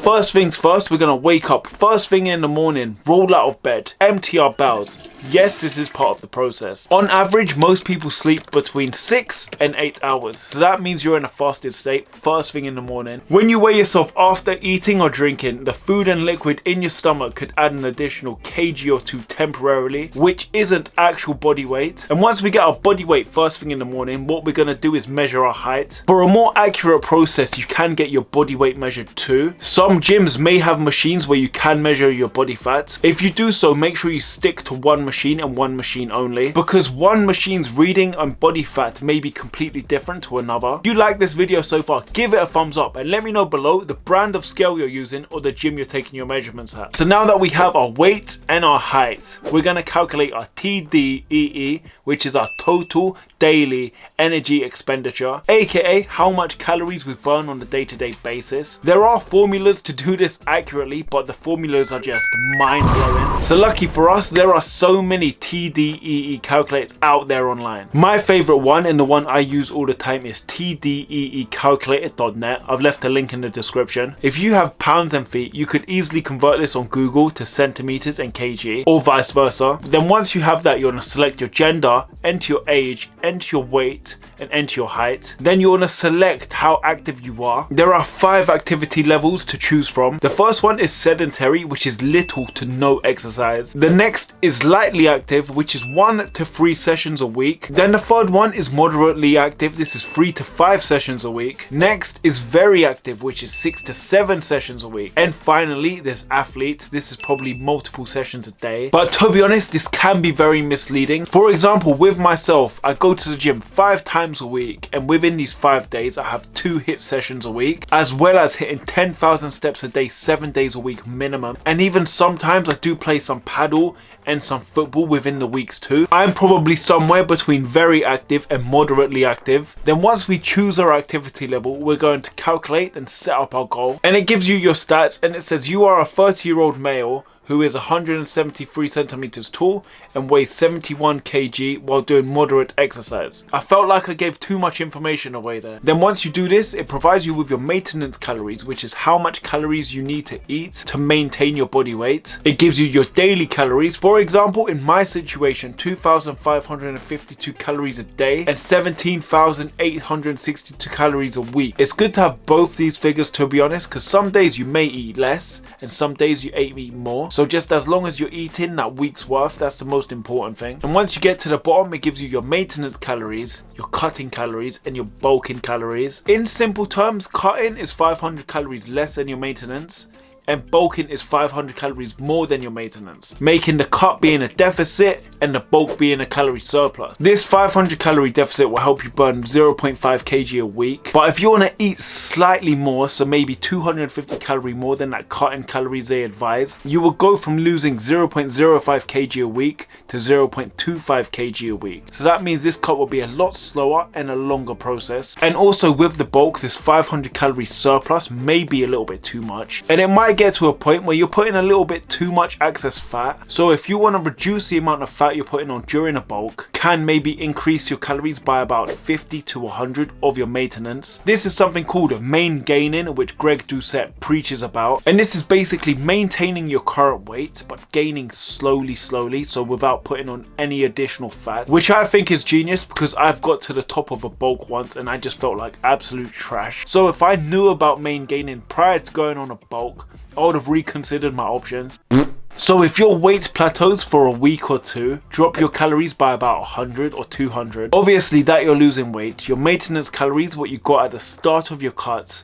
first things first, we're gonna wake up first thing in the morning, roll out of bed, empty our bowels. Yes, this is part of the process. On average, most people sleep between 6 and 8 hours. So that means you're in a fasted state first thing in the morning. When you weigh yourself after eating or drinking, the food and liquid in your stomach could add an additional kg or 2 temporarily, which isn't actual body weight. And once we get our body weight first thing in the morning, what we're gonna do is measure our height. For a more accurate process, you can get your body weight measured too. Some gyms may have machines where you can measure your body fat. If you do so, make sure you stick to one machine and one machine only, because one machine's reading and body fat may be completely different to another. If you like this video so far, give it a thumbs up and let me know below the brand of scale you're using or the gym you're taking your measurements at. So now that we have our weight and our height, we're going to calculate our TDEE, which is our total daily energy expenditure, aka how much calories we burn on a day-to-day basis. There are formulas to do this accurately, but the formulas are just mind-blowing. So lucky for us, there are so many TDEE calculators out there online. My favorite one, and the one I use all the time, is tdeecalculator.net. I've left a link in the description. If you have pounds and feet, you could easily convert this on Google to centimeters and kg, or vice versa. Then once you have that, you're going to select your gender, enter your age, enter your weight, and enter your height. Then you want to select how active you are. There are 5 activity levels to choose from. The first one is sedentary, which is little to no exercise. The next is lightly active, which is 1 to 3 sessions a week. Then the third one is moderately active. This is 3 to 5 sessions a week. Next is very active, which is 6 to 7 sessions a week. And finally, there's athlete. This is probably multiple sessions a day. But to be honest, this can be very misleading. For example, with myself, I go to the gym 5 times a week, and within these 5 days, I have 2 HIIT sessions a week, as well as hitting 10,000 steps a day, 7 days a week minimum. And even sometimes I do play some paddle and some football within the weeks too. I'm probably somewhere between very active and moderately active. Then once we choose our activity level, we're going to calculate and set up our goal. And it gives you your stats, and it says you are a 30-year-old male who is 173 centimeters tall and weighs 71 kg while doing moderate exercise. I felt like I gave too much information away there. Then once you do this, it provides you with your maintenance calories, which is how much calories you need to eat to maintain your body weight. It gives you your daily calories. For example, in my situation, 2,552 calories a day and 17,862 calories a week. It's good to have both these figures, to be honest, because some days you may eat less and some days you eat more. So just as long as you're eating that week's worth, that's the most important thing. And once you get to the bottom, it gives you your maintenance calories, your cutting calories, and your bulking calories. In simple terms, cutting is 500 calories less than your maintenance, and bulking is 500 calories more than your maintenance, making the cut being a deficit and the bulk being a calorie surplus. This 500 calorie deficit will help you burn 0.5 kg a week, but if you want to eat slightly more, so maybe 250 calorie more than that cut in calories they advise, you will go from losing 0.05 kg a week to 0.25 kg a week. So that means this cut will be a lot slower and a longer process. And also with the bulk, this 500 calorie surplus may be a little bit too much, and it might get to a point where you're putting a little bit too much excess fat. So if you want to reduce the amount of fat you're putting on during a bulk, can maybe increase your calories by about 50 to 100 of your maintenance. This is something called main gaining, which Greg Doucette preaches about, and this is basically maintaining your current weight but gaining slowly, so without putting on any additional fat, which I think is genius, because I've got to the top of a bulk once and I just felt like absolute trash. So if I knew about main gaining prior to going on a bulk, I would have reconsidered my options. So if your weight plateaus for a week or two, drop your calories by about 100 or 200. Obviously that you're losing weight, your maintenance calories, what you got at the start of your cut,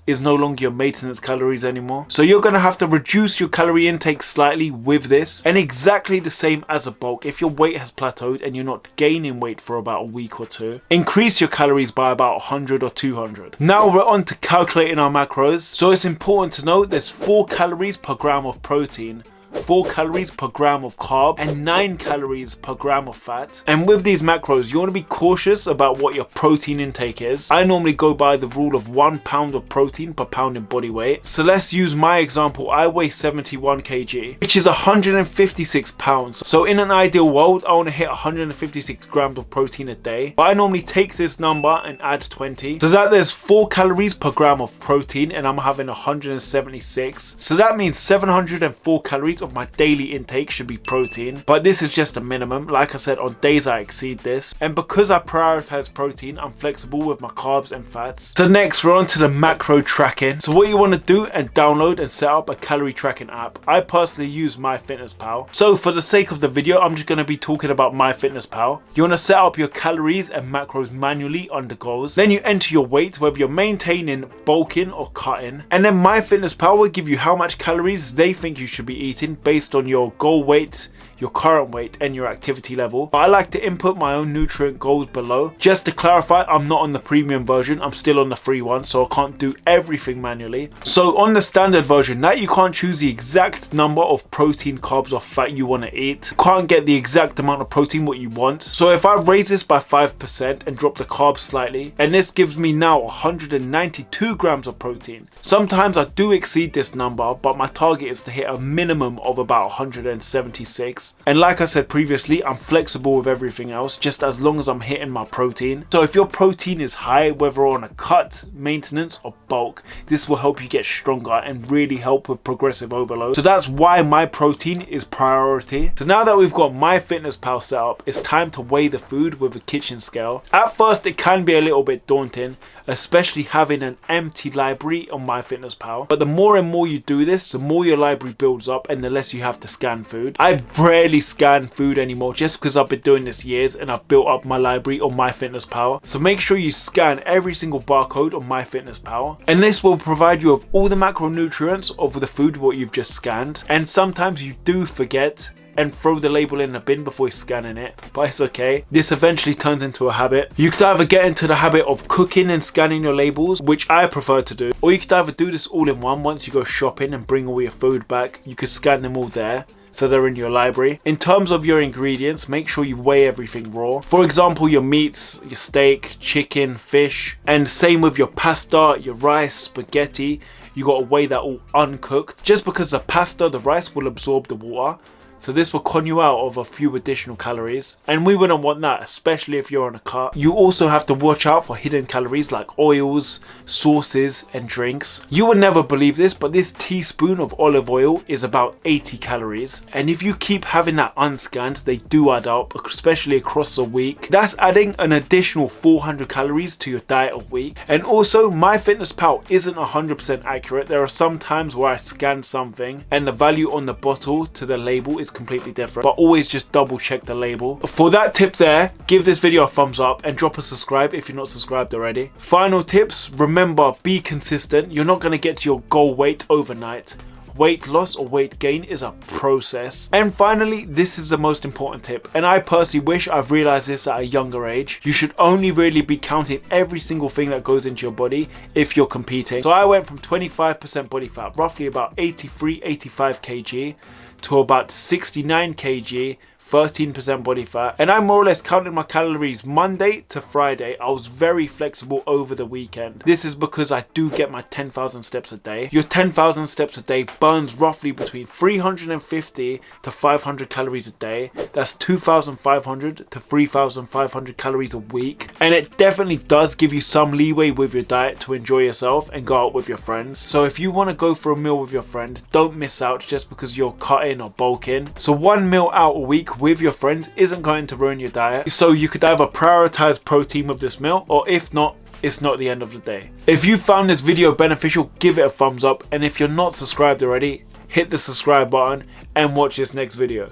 is no longer your maintenance calories anymore. So you're going to have to reduce your calorie intake slightly with this, and exactly the same as a bulk. If your weight has plateaued and you're not gaining weight for about a week or two, increase your calories by about 100 or 200. Now we're on to calculating our macros. So it's important to note there's 4 calories per gram of protein, 4 calories per gram of carb and 9 calories per gram of fat. And with these macros, you want to be cautious about what your protein intake is. I normally go by the rule of 1 pound of protein per pound in body weight. So let's use my example. I weigh 71 kg, which is 156 pounds. So in an ideal world, I want to hit 156 grams of protein a day. But I normally take this number and add 20. So that there's 4 calories per gram of protein and I'm having 176. So that means 704 calories of my daily intake should be protein. But this is just a minimum. Like I said, on days I exceed this. And because I prioritize protein, I'm flexible with my carbs and fats. So next we're on to the macro tracking. So what you want to do and download and set up a calorie tracking app. I personally use MyFitnessPal. So for the sake of the video, I'm just going to be talking about MyFitnessPal. You want to set up your calories and macros manually under goals. Then you enter your weight, whether you're maintaining, bulking or cutting. And then MyFitnessPal will give you how much calories they think you should be eating based on your goal weight, your current weight and your activity level. But I like to input my own nutrient goals below. Just to clarify, I'm not on the premium version, I'm still on the free one, so I can't do everything manually. So on the standard version, now you can't choose the exact number of protein, carbs or fat you want to eat. You can't get the exact amount of protein what you want. So if I raise this by 5% and drop the carbs slightly, and this gives me now 192 grams of protein. Sometimes I do exceed this number, but my target is to hit a minimum of about 176. And like I said previously, I'm flexible with everything else, just as long as I'm hitting my protein. So if your protein is high, whether on a cut, maintenance or bulk, this will help you get stronger and really help with progressive overload. So that's why my protein is priority. So now that we've got MyFitnessPal set up, it's time to weigh the food with a kitchen scale. At first it can be a little bit daunting, especially having an empty library on MyFitnessPal. But the more and more you do this, the more your library builds up and the less you have to scan food. I rarely scan food anymore just because I've been doing this years and I've built up my library on MyFitnessPal. So make sure you scan every single barcode on MyFitnessPal, and this will provide you with all the macronutrients of the food what you've just scanned. And sometimes you do forget and throw the label in the bin before scanning it, but it's okay. This eventually turns into a habit. You could either get into the habit of cooking and scanning your labels, which I prefer to do, or you could either do this all in one. Once you go shopping and bring all your food back, you could scan them all there, so they're in your library. In terms of your ingredients, make sure you weigh everything raw. For example, your meats, your steak, chicken, fish, and same with your pasta, your rice, spaghetti. You got to weigh that all uncooked, just because the pasta, the rice will absorb the water. So this will con you out of a few additional calories, and we wouldn't want that, especially if you're on a cut. You also have to watch out for hidden calories like oils, sauces and drinks. You would never believe this, but this teaspoon of olive oil is about 80 calories. And if you keep having that unscanned, they do add up, especially across a week. That's adding an additional 400 calories to your diet a week. And also, MyFitnessPal isn't 100% accurate. There are some times where I scan something and the value on the bottle to the label is completely different, but always just double check the label. For that tip there, give this video a thumbs up and drop a subscribe if you're not subscribed already. Final tips, remember, be consistent. You're not going to get to your goal weight overnight. Weight loss or weight gain is a process. And finally, this is the most important tip, and I personally wish I've realized this at a younger age. You should only really be counting every single thing that goes into your body if you're competing. So I went from 25% body fat, roughly about 83, 85 kg, to about 69 kg, 13% body fat, and I more or less counted my calories Monday to Friday. I was very flexible over the weekend. This is because I do get my 10,000 steps a day. Your 10,000 steps a day burns roughly between 350 to 500 calories a day. That's 2,500 to 3,500 calories a week, and it definitely does give you some leeway with your diet to enjoy yourself and go out with your friends. So if you want to go for a meal with your friend, don't miss out just because you're cutting or bulking. So one meal out a week with your friends isn't going to ruin your diet. So you could either prioritize protein with this meal, or if not, it's not the end of the day. If you found this video beneficial, give it a thumbs up, and if you're not subscribed already, hit the subscribe button and watch this next video.